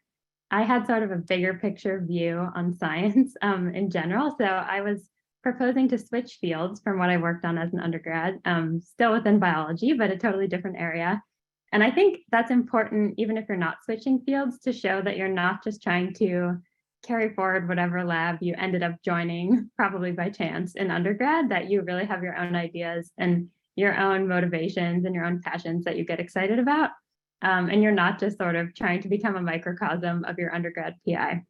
Speaker 3: I had sort of a bigger picture view on science in general. So I was proposing to switch fields from what I worked on as an undergrad, still within biology, but a totally different area. And I think that's important, even if you're not switching fields, to show that you're not just trying to carry forward whatever lab you ended up joining, probably by chance in undergrad, that you really have your own ideas and your own motivations and your own passions that you get excited about. And you're not just sort of trying to become a microcosm of your undergrad PI.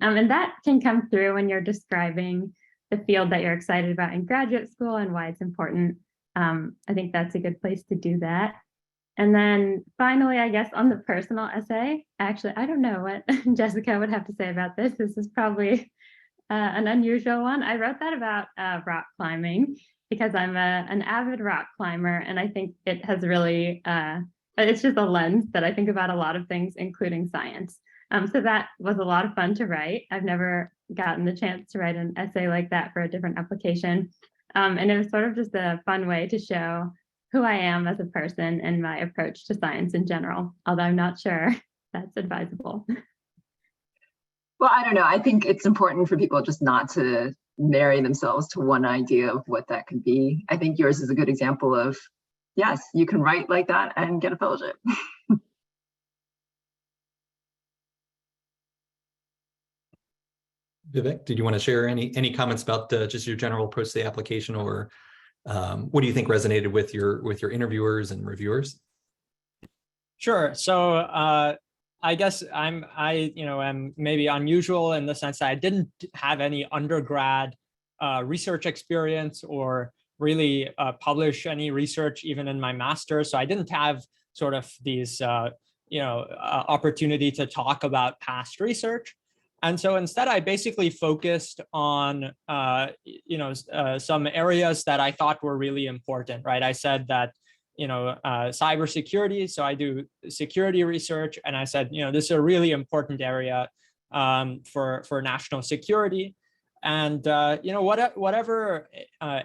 Speaker 3: And that can come through when you're describing the field that you're excited about in graduate school and why it's important. I think that's a good place to do that. And then finally, I guess on the personal essay, actually, I don't know what Jessica would have to say about this. This is probably an unusual one. I wrote that about rock climbing because I'm an avid rock climber, and I think it has really, it's just a lens that I think about a lot of things, including science. So that was a lot of fun to write. I've never gotten the chance to write an essay like that for a different application. And it was sort of just a fun way to show who I am as a person and my approach to science in general, although I'm not sure that's advisable.
Speaker 2: Well, I don't know. I think it's important for people just not to marry themselves to one idea of what that could be. I think yours is a good example of, yes, you can write like that and get a fellowship.
Speaker 1: Vivek, did you want to share any comments about just your general approach to the application, or what do you think resonated with your interviewers and reviewers?
Speaker 4: Sure. So I guess I'm maybe unusual in the sense that I didn't have any undergrad research experience or really publish any research even in my master's. So I didn't have sort of these opportunity to talk about past research. And so instead, I basically focused on, some areas that I thought were really important, right? I said that, cybersecurity. So I do security research. And I said, this is a really important area for national security. And, whatever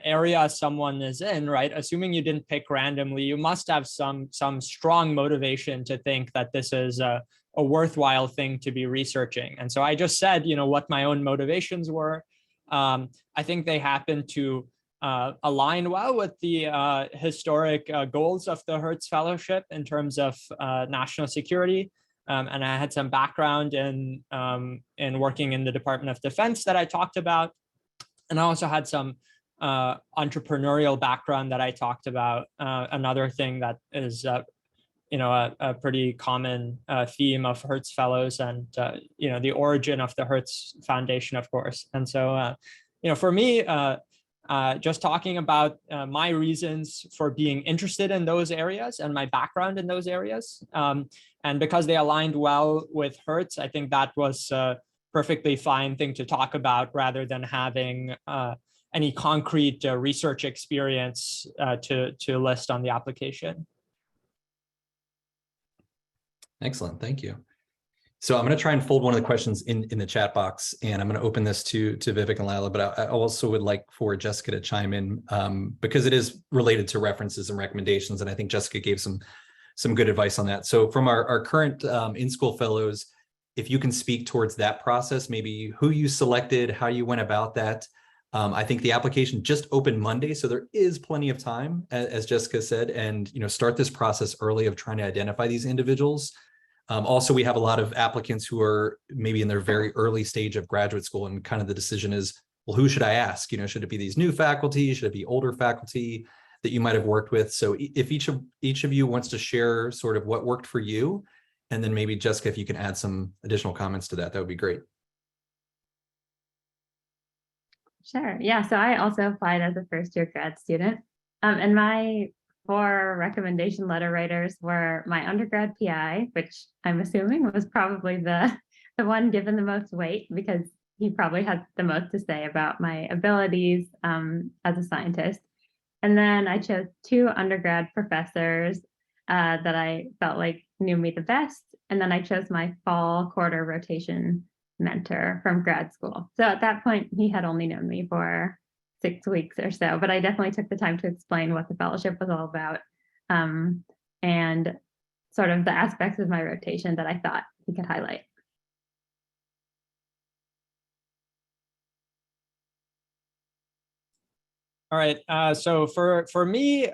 Speaker 4: area someone is in, right, assuming you didn't pick randomly, you must have some strong motivation to think that this is a worthwhile thing to be researching. And so I just said, what my own motivations were. I think they happen to align well with the historic goals of the Hertz Fellowship in terms of national security. And I had some background in working in the Department of Defense that I talked about. And I also had some entrepreneurial background that I talked about. Another thing that is a pretty common theme of Hertz Fellows, and the origin of the Hertz Foundation, of course. And so for me, just talking about my reasons for being interested in those areas and my background in those areas, and because they aligned well with Hertz, I think that was a perfectly fine thing to talk about rather than having any concrete research experience to list on the application.
Speaker 1: Excellent, thank you. So I'm going to try and fold one of the questions in the chat box, and I'm going to open this to Vivek and Lila, but I also would like for Jessica to chime in because it is related to references and recommendations, and I think Jessica gave some good advice on that. So from our current in-school fellows, if you can speak towards that process, maybe who you selected, how you went about that. I think the application just opened Monday, so there is plenty of time, as Jessica said, and start this process early of trying to identify these individuals. Also, we have a lot of applicants who are maybe in their very early stage of graduate school, and kind of the decision is, well, who should I ask? Should it be these new faculty? Should it be older faculty that you might have worked with? So if each of you wants to share sort of what worked for you, and then maybe Jessica, if you can add some additional comments to that, that would be great.
Speaker 3: Sure. Yeah. So I also applied as a first-year grad student, and my 4 recommendation letter writers were my undergrad PI, which I'm assuming was probably the one given the most weight because he probably had the most to say about my abilities as a scientist. And then I chose 2 undergrad professors that I felt like knew me the best. And then I chose my fall quarter rotation mentor from grad school. So at that point, he had only known me for 6 weeks or so, but I definitely took the time to explain what the fellowship was all about. and sort of the aspects of my rotation that I thought he could highlight.
Speaker 4: All right, so for me,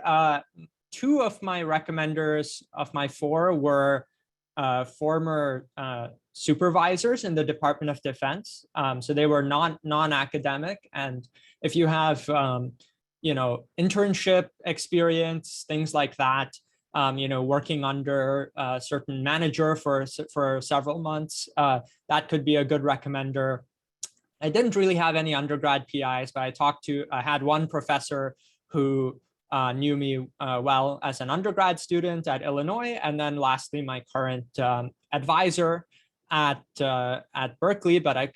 Speaker 4: two of my recommenders of my four were former supervisors in the Department of Defense. So they were non-academic, and if you have internship experience, things like that, working under a certain manager for several months, that could be a good recommender. I didn't really have any undergrad PIs, but I had one professor who knew me well as an undergrad student at Illinois, and then lastly, my current advisor at Berkeley. But I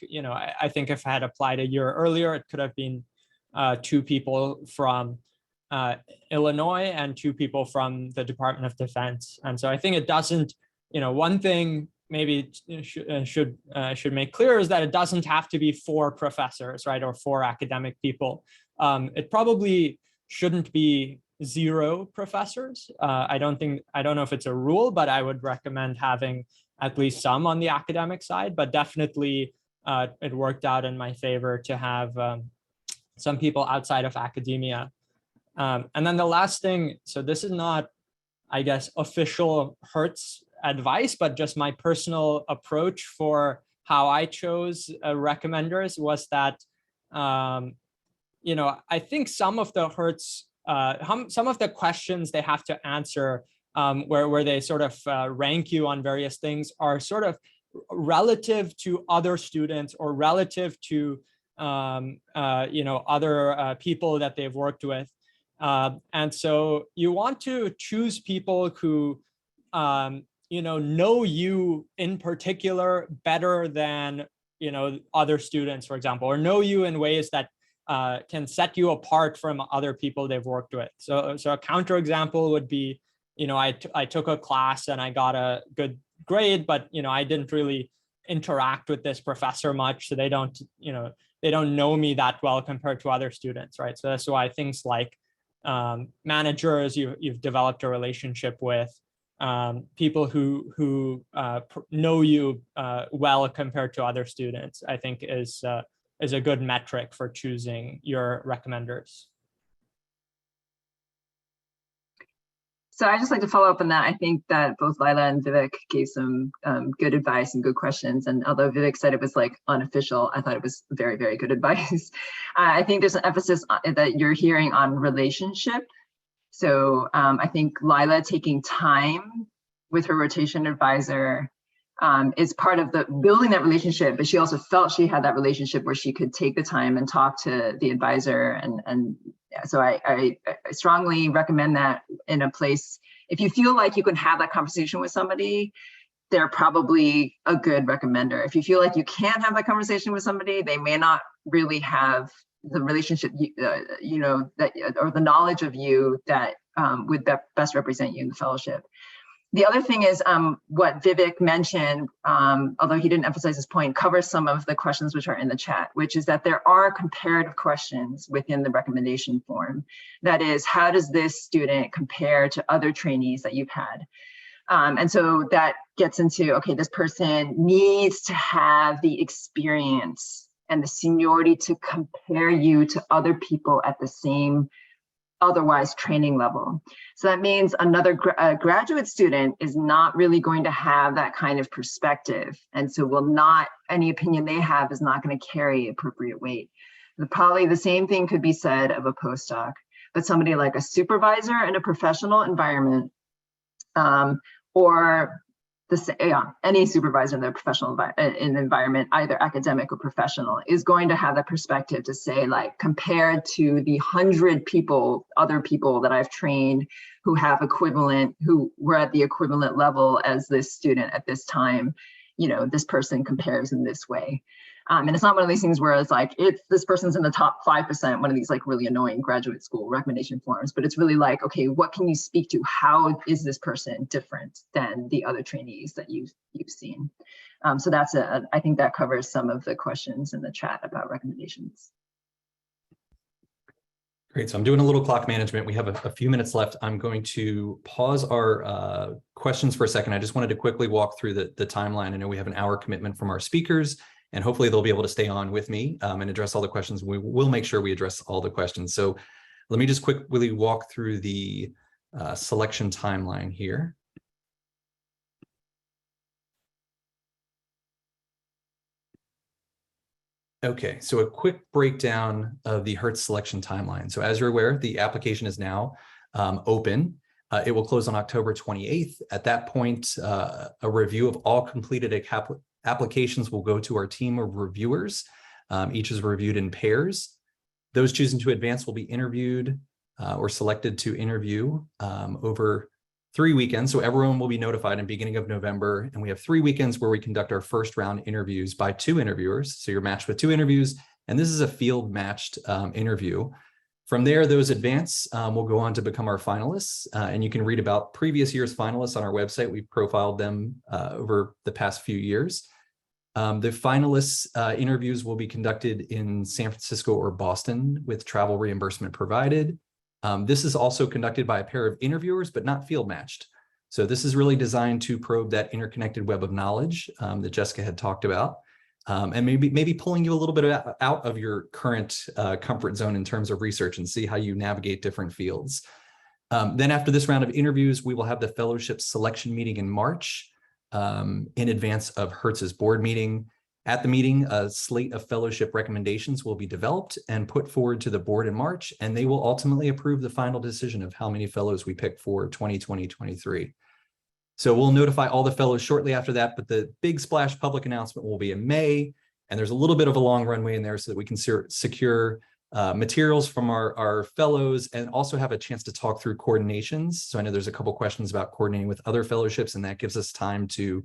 Speaker 4: think if I had applied a year earlier, it could have been two people from Illinois and two people from the Department of Defense. And so I think it doesn't, one thing maybe should make clear is that it doesn't have to be 4 professors, right, or 4 academic people. It probably shouldn't be 0 professors. I don't know if it's a rule, but I would recommend having at least some on the academic side. But definitely, it worked out in my favor to have some people outside of academia. And then the last thing, so this is not, I guess, official Hertz advice, but just my personal approach for how I chose recommenders was that, I think some of the Hertz, some of the questions they have to answer where they sort of rank you on various things are sort of relative to other students or relative to, other people that they've worked with. And so you want to choose people who, know you in particular better than, other students, for example, or know you in ways that can set you apart from other people they've worked with. So a counterexample would be, I took a class and I got a good grade, but, I didn't really interact with this professor much. So they don't know me that well compared to other students, right? So that's why things like managers you've developed a relationship with, people who know you well compared to other students, I think is a good metric for choosing your recommenders.
Speaker 2: So I just like to follow up on that. I think that both Lila and Vivek gave some good advice and good questions. And although Vivek said it was like unofficial, I thought it was very, very good advice. I think there's an emphasis that you're hearing on relationship. So I think Lila taking time with her rotation advisor is part of the building that relationship, but she also felt she had that relationship where she could take the time and talk to the advisor. And yeah, so I strongly recommend that in a place, if you feel like you can have that conversation with somebody, they're probably a good recommender. If you feel like you can't have that conversation with somebody, they may not really have the relationship, that or the knowledge of you that would best represent you in the fellowship. The other thing is what Vivek mentioned, although he didn't emphasize this point, covers some of the questions which are in the chat, which is that there are comparative questions within the recommendation form. That is, how does this student compare to other trainees that you've had? And so that gets into, okay, this person needs to have the experience and the seniority to compare you to other people at the same otherwise training level. So that means another graduate student is not really going to have that kind of perspective. And so any opinion they have is not going to carry appropriate weight. Probably the same thing could be said of a postdoc, but somebody like a supervisor in a professional environment, or any supervisor in their professional environment, either academic or professional, is going to have that perspective to say, like, compared to the 100 other people that I've trained who who were at the equivalent level as this student at this time, this person compares in this way. And it's not one of these things where it's like, this person's in the top 5%, one of these like really annoying graduate school recommendation forms, but it's really like, okay, what can you speak to? How is this person different than the other trainees that you've seen? So I think that covers some of the questions in the chat about recommendations.
Speaker 1: Great. So I'm doing a little clock management. We have a few minutes left. I'm going to pause our questions for a second. I just wanted to quickly walk through the timeline. I know we have an hour commitment from our speakers, and hopefully they'll be able to stay on with me and address all the questions. We will make sure we address all the questions. So let me just quickly walk through the selection timeline here. Okay, so a quick breakdown of the Hertz selection timeline. So as you're aware, the application is now open. It will close on October 28th. At that point, a review of all completed applications will go to our team of reviewers. Each is reviewed in pairs. Those choosing to advance will be interviewed or selected to interview over 3 weekends. So everyone will be notified in the beginning of November. And we have 3 weekends where we conduct our first round interviews by 2 interviewers. So you're matched with 2 interviews, and this is a field matched interview. From there, those advance will go on to become our finalists. And you can read about previous year's finalists on our website. We've profiled them over the past few years. The finalists interviews will be conducted in San Francisco or Boston with travel reimbursement provided. This is also conducted by a pair of interviewers, but not field matched. So this is really designed to probe that interconnected web of knowledge that Jessica had talked about, and maybe pulling you a little bit out of your current comfort zone in terms of research and see how you navigate different fields. Then after this round of interviews, we will have the fellowship selection meeting in March in advance of Hertz's board meeting. At the meeting, a slate of fellowship recommendations will be developed and put forward to the board in March, and they will ultimately approve the final decision of how many fellows we pick for 2020-23. So we'll notify all the fellows shortly after that, but the big splash public announcement will be in May, and there's a little bit of a long runway in there so that we can secure materials from our fellows and also have a chance to talk through coordinations. So I know there's a couple questions about coordinating with other fellowships, and that gives us time to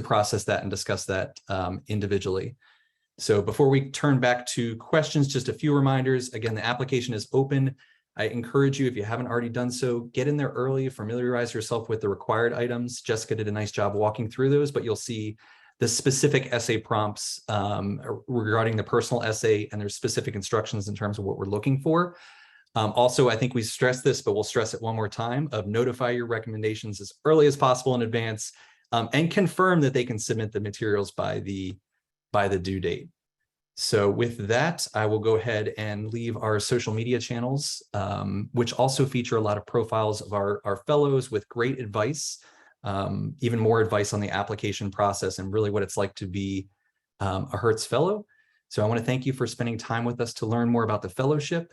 Speaker 1: process that and discuss that individually. So before we turn back to questions, just a few reminders. Again, the application is open. I encourage you, if you haven't already done so, get in there early, familiarize yourself with the required items. Jessica did a nice job walking through those, but you'll see the specific essay prompts regarding the personal essay, and there's specific instructions in terms of what we're looking for. Also, I think we stressed this, but we'll stress it one more time, of notify your recommendations as early as possible in advance. And confirm that they can submit the materials by the due date. So with that, I will go ahead and leave our social media channels, which also feature a lot of profiles of our fellows with great advice, even more advice on the application process and really what it's like to be a Hertz Fellow. So I want to thank you for spending time with us to learn more about the fellowship.